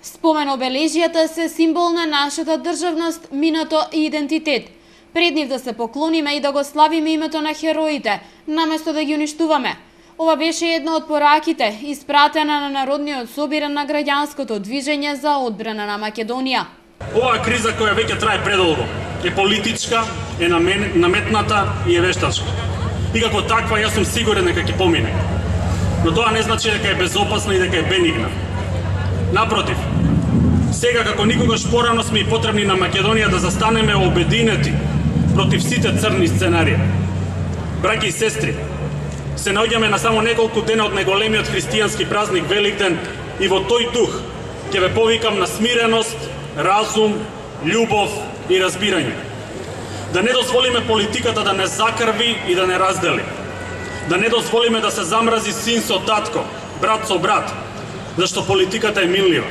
Спомен обележијата се символ на нашата државност, минато и идентитет. Пред нив да се поклониме и да го славиме името на хероите, наместо да ги уништуваме. Ова беше една од пораките, испратена на Народниот собир на граѓанското движење за одбрана на Македонија. Оваа криза која веќе трае предолго е политичка, е наметната и е вештачка. И како таква јас сум сигурен дека ќе помине. Но тоа не значи дека е безопасна и дека е бенигна. Напротив, сега како никогаш порано сме и потребни на Македонија да застанеме обединети против сите црни сценарии. Браќи и сестри, се наоѓаме на само неколку дена од најголемиот христијански празник Великден и во тој дух ќе ве повикам на смиреност, разум, љубов и разбирање. Да не дозволиме политиката да не закрви и да не раздели. Да не дозволиме да се замрази син со татко, брат со брат, зашто политиката е минлива.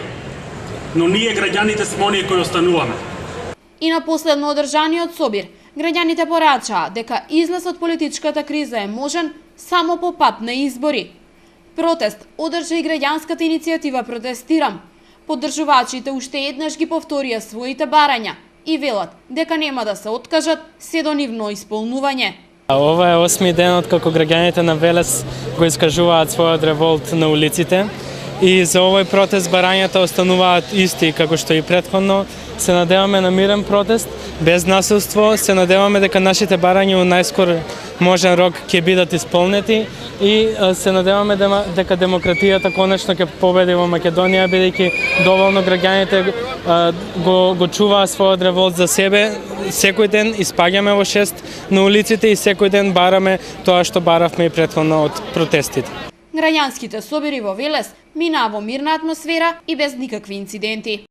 Но ние граѓаните сме оние кои остануваме. И на последно одржаниот собир, граѓаните порачаа дека излез од политичката криза е можен само по пат на избори. Протест одржа и граѓанската иницијатива Протестирам. Поддржувачите уште еднаш ги повторија своите барања и велат дека нема да се откажат се до нивно исполнување. Ова е 8ми ден од како граѓаните на Велес го искажуваат својот револт на улиците и за овој протест барањата остануваат исти како што и претходно. Се надеваме на мирен протест, без насилство, се надеваме дека нашите барања во најскор можен рок ќе бидат исполнети и се надеваме дека демократијата конечно ќе победи во Македонија, бидејќи доволно граѓаните го чуваат својот револт за себе. Секој ден испаѓаме во 6 на улиците и секој ден бараме тоа што баравме и претходно од протестите. Граѓанските собири во Велес минаа во мирна атмосфера и без никакви инциденти.